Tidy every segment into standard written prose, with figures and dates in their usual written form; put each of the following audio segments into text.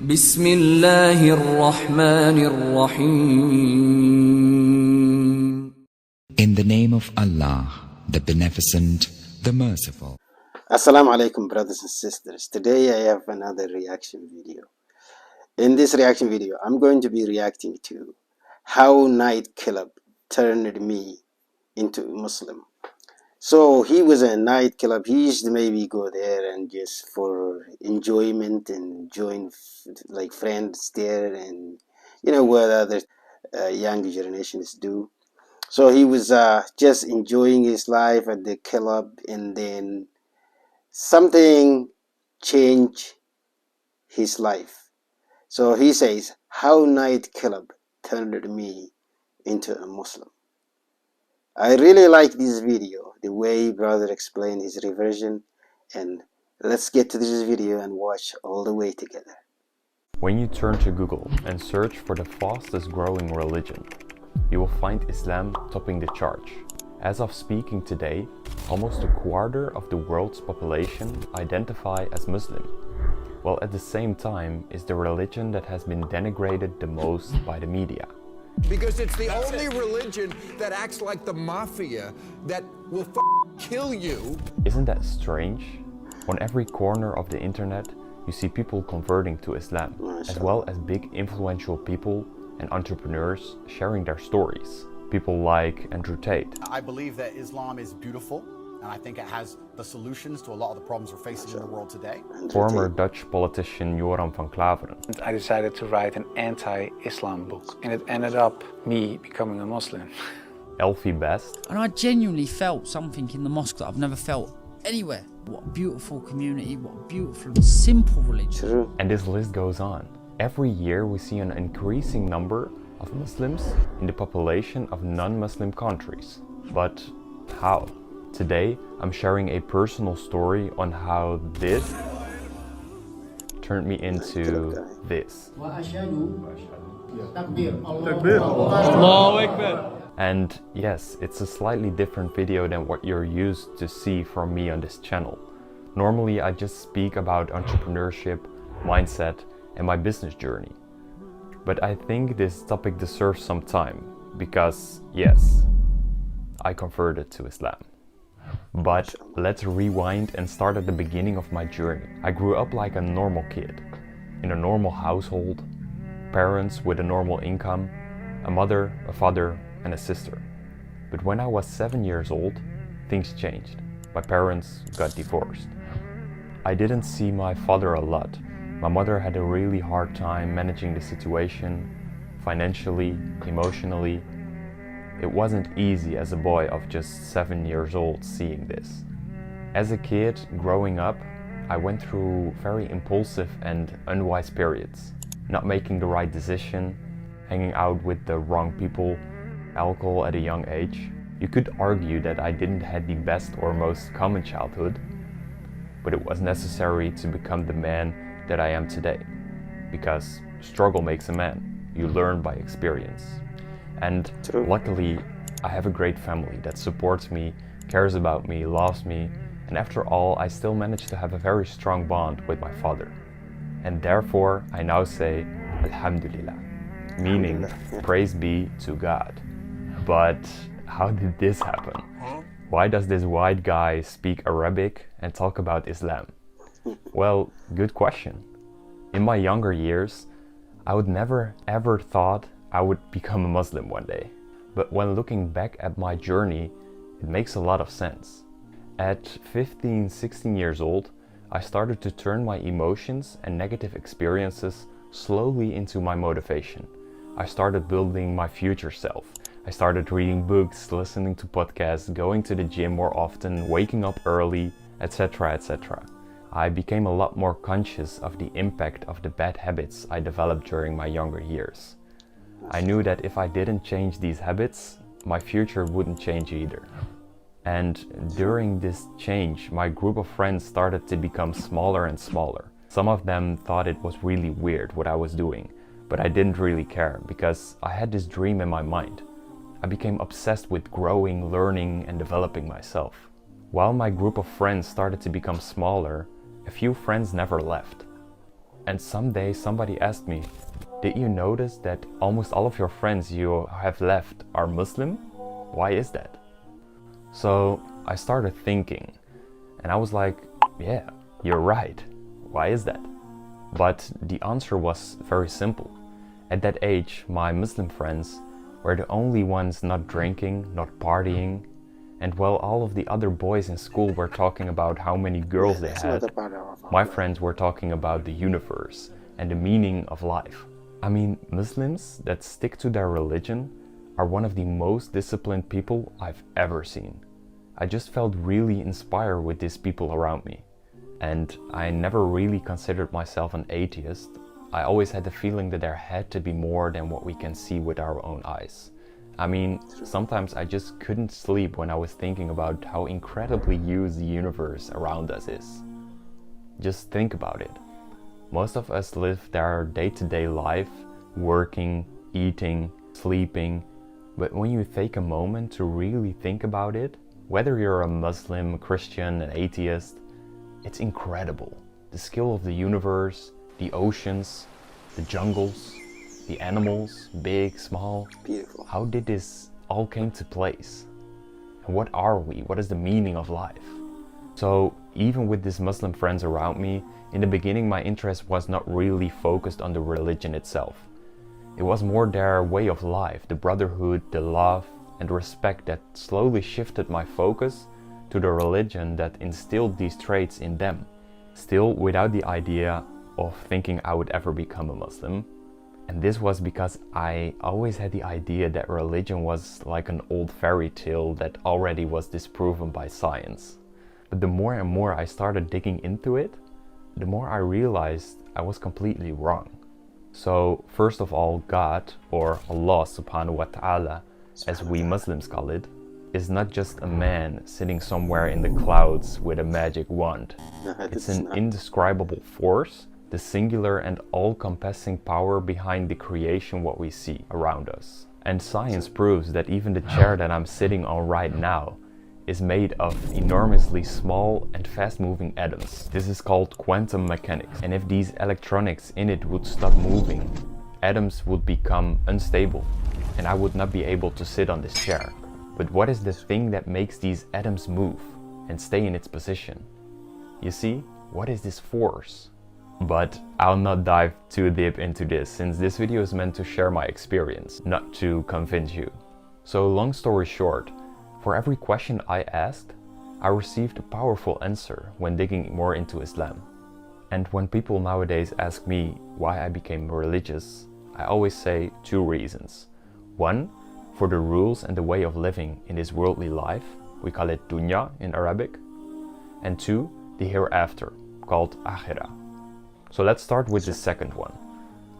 بسم الله الرحمن الرحيم. In the name of Allah, the Beneficent, the Merciful. Assalamu alaikum, brothers and sisters. Today I have another reaction video. In this reaction video, I'm going to be reacting to how Nightclub turned me into a Muslim. So he was a nightclub. He used to maybe go there and just for enjoyment and join like friends there, and you know what other young generations do. So he was just enjoying his life at the club, and then something changed his life. So he says, how Nightclub turned me into a Muslim. I really like this video, the way brother explained his reversion, and let's get to this video and watch all the way together. When you turn to Google and search for the fastest growing religion, you will find Islam topping the charts. As of speaking today, almost a quarter of the world's population identify as Muslim, while at the same time is the religion that has been denigrated the most by the media. Because it's the only religion that acts like the mafia, that will kill you. Isn't that strange? On every corner of the internet, you see people converting to Islam, as well as big influential people and entrepreneurs sharing their stories. People like Andrew Tate. I believe that Islam is beautiful, and I think it has the solutions to a lot of the problems we're facing in the world today. Former Dutch politician Joram van Klaveren. I decided to write an anti-Islam book, and it ended up me becoming a Muslim. Elfie Best. And I genuinely felt something in the mosque that I've never felt anywhere. What a beautiful community, what a beautiful, simple religion. True. And this list goes on. Every year we see an increasing number of Muslims in the population of non-Muslim countries. But how? Today I'm sharing a personal story on how this turned me into this. And yes, it's a slightly different video than what you're used to see from me on this channel. Normally I just speak about entrepreneurship, mindset, and my business journey. But I think this topic deserves some time because, yes, I converted to Islam. But let's rewind and start at the beginning of my journey. I grew up like a normal kid, in a normal household, parents with a normal income, a mother, a father, and a sister. But when I was 7 years old, things changed. My parents got divorced. I didn't see my father a lot. My mother had a really hard time managing the situation, financially, emotionally. It wasn't easy as a boy of just 7 years old seeing this. As a kid, growing up, I went through very impulsive and unwise periods. Not making the right decision, hanging out with the wrong people, alcohol at a young age. You could argue that I didn't have the best or most common childhood, but it was necessary to become the man that I am today. Because struggle makes a man. You learn by experience. And luckily, I have a great family that supports me, cares about me, loves me, and after all, I still manage to have a very strong bond with my father. And therefore, I now say, Alhamdulillah, meaning praise be to God. But how did this happen? Why does this white guy speak Arabic and talk about Islam? Well, good question. In my younger years, I would never ever thought I would become a Muslim one day. But when looking back at my journey, it makes a lot of sense. At 15, 16 years old, I started to turn my emotions and negative experiences slowly into my motivation. I started building my future self. I started reading books, listening to podcasts, going to the gym more often, waking up early, etc., etc. I became a lot more conscious of the impact of the bad habits I developed during my younger years. I knew that if I didn't change these habits, my future wouldn't change either. And during this change, my group of friends started to become smaller and smaller. Some of them thought it was really weird what I was doing, but I didn't really care because I had this dream in my mind. I became obsessed with growing, learning, and developing myself. While my group of friends started to become smaller, a few friends never left. And someday somebody asked me, did you notice that almost all of your friends you have left are Muslim? Why is that? So I started thinking, and I was like, yeah, you're right. Why is that? But the answer was very simple. At that age, my Muslim friends were the only ones not drinking, not partying, and while all of the other boys in school were talking about how many girls they had, my friends were talking about the universe and the meaning of life. I mean, Muslims that stick to their religion are one of the most disciplined people I've ever seen. I just felt really inspired with these people around me. And I never really considered myself an atheist. I always had the feeling that there had to be more than what we can see with our own eyes. I mean, sometimes I just couldn't sleep when I was thinking about how incredibly huge the universe around us is. Just think about it. Most of us live their day-to-day life, working, eating, sleeping, but when you take a moment to really think about it, whether you're a Muslim, Christian, an atheist, it's incredible. The scale of the universe, the oceans, the jungles, the animals, big, small. Beautiful. How did this all came to place? And what are we? What is the meaning of life? So even with these Muslim friends around me, in the beginning my interest was not really focused on the religion itself. It was more their way of life, the brotherhood, the love and respect that slowly shifted my focus to the religion that instilled these traits in them. Still without the idea of thinking I would ever become a Muslim. And this was because I always had the idea that religion was like an old fairy tale that already was disproven by science. But the more and more I started digging into it, the more I realized I was completely wrong. So first of all, God, or Allah subhanahu wa ta'ala, as we Muslims call it, is not just a man sitting somewhere in the clouds with a magic wand. It's an indescribable force, the singular and all-encompassing power behind the creation what we see around us. And science proves that even the chair that I'm sitting on right now is made of enormously small and fast-moving atoms. This is called quantum mechanics. And if these electronics in it would stop moving, atoms would become unstable and I would not be able to sit on this chair. But what is the thing that makes these atoms move and stay in its position? You see, what is this force? But I'll not dive too deep into this, since this video is meant to share my experience, not to convince you. So long story short, for every question I asked, I received a powerful answer when digging more into Islam. And when people nowadays ask me why I became religious, I always say two reasons. One, for the rules and the way of living in this worldly life, we call it dunya in Arabic. And two, the hereafter, called akhirah. So let's start with the second one.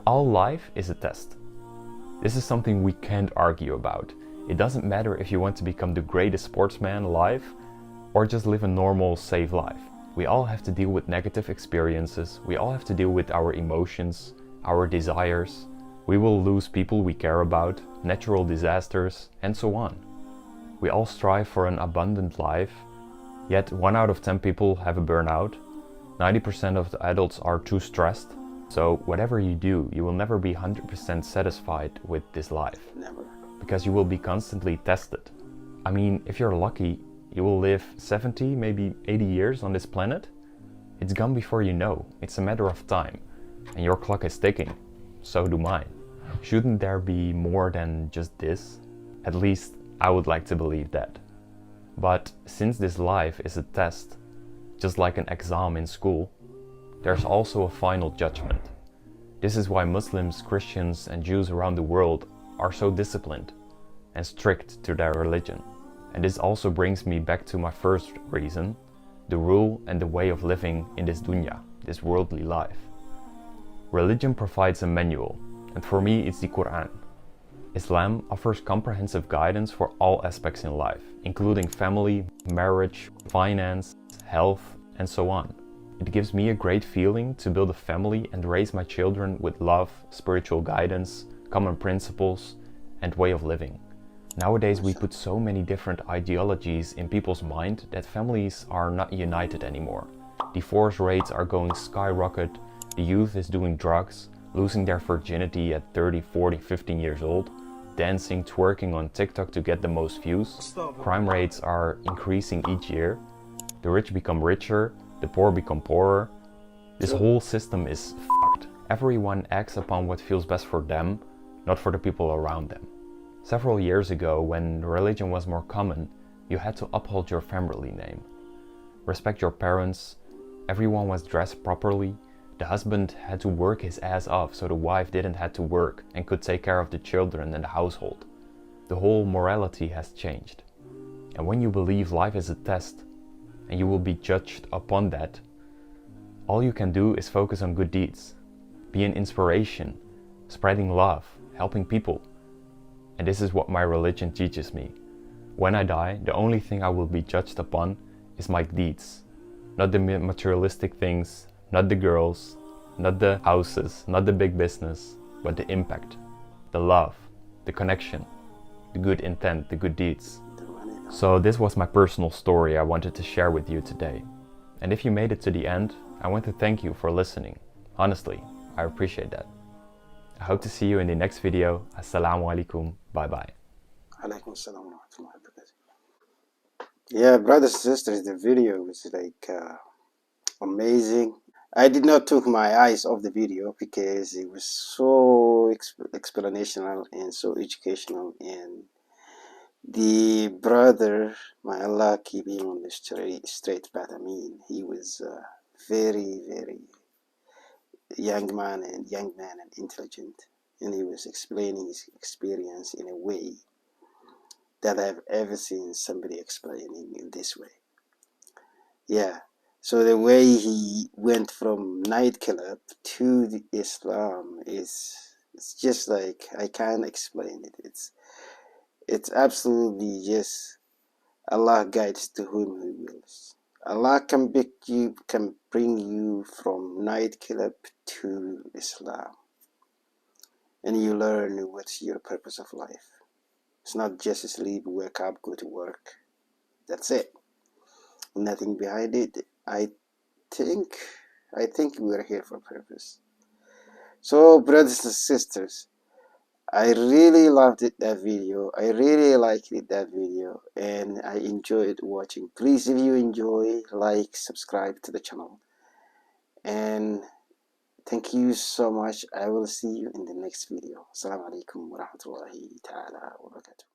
All life is a test. This is something we can't argue about. It doesn't matter if you want to become the greatest sportsman alive or just live a normal, safe life. We all have to deal with negative experiences. We all have to deal with our emotions, our desires. We will lose people we care about, natural disasters, and so on. We all strive for an abundant life, yet 1 out of 10 people have a burnout. 90% of the adults are too stressed. So whatever you do, you will never be 100% satisfied with this life. Never. Because you will be constantly tested. I mean, if you're lucky, you will live 70, maybe 80 years on this planet. It's gone before you know. It's a matter of time. And your clock is ticking. So do mine. Shouldn't there be more than just this? At least I would like to believe that. But since this life is a test, just like an exam in school, there's also a final judgment. This is why Muslims, Christians, and Jews around the world are so disciplined and strict to their religion. And this also brings me back to my first reason, the rule and the way of living in this dunya, this worldly life. Religion provides a manual, and for me it's the Quran. Islam offers comprehensive guidance for all aspects in life, including family, marriage, finance, health, and so on. It gives me a great feeling to build a family and raise my children with love, spiritual guidance, common principles, and way of living. Nowadays we put so many different ideologies in people's mind that families are not united anymore. Divorce rates are going skyrocket, The youth is doing drugs, losing their virginity at 30, 40, 15 years old, dancing, twerking on TikTok to get the most views. Crime rates are increasing each year. The rich become richer, the poor become poorer. This whole system is fucked. Everyone acts upon what feels best for them, not for the people around them. Several years ago, when religion was more common, you had to uphold your family name. Respect your parents, everyone was dressed properly, the husband had to work his ass off so the wife didn't have to work and could take care of the children and the household. The whole morality has changed. And when you believe life is a test, and you will be judged upon that, all you can do is focus on good deeds. Be an inspiration, spreading love, helping people. And this is what my religion teaches me. When I die, the only thing I will be judged upon is my deeds. Not the materialistic things, not the girls, not the houses, not the big business, but the impact, the love, the connection, the good intent, the good deeds. So this was my personal story I wanted to share with you today. And if you made it to the end, I want to thank you for listening. Honestly, I appreciate that. I hope to see you in the next video. Assalamu alaikum. Bye bye. Alaikum assalam wa rahmatullahi wa barakatuh. Yeah, brothers and sisters, the video was like amazing. I did not take my eyes off the video because it was so explanational and so educational, and the brother, may Allah keep him on the straight path. I mean, he was very, very young man and intelligent, and he was explaining his experience in a way that I've ever seen somebody explaining in this way. Yeah, so the way he went from nightclub to the Islam is, it's just like, I can't explain it. It's absolutely just Allah guides to whom He wills. Allah can bring you from nightclub to Islam, and you learn what's your purpose of life. It's not just sleep, wake up, go to work. That's it. Nothing behind it. I think we're here for a purpose. So, brothers and sisters, I really loved that video. I really liked that video, and I enjoyed watching. Please, if you enjoy, like, subscribe to the channel, and thank you so much. I will see you in the next video. Assalamu alaikum wa rahmatullahi ta'ala wa barakatuh.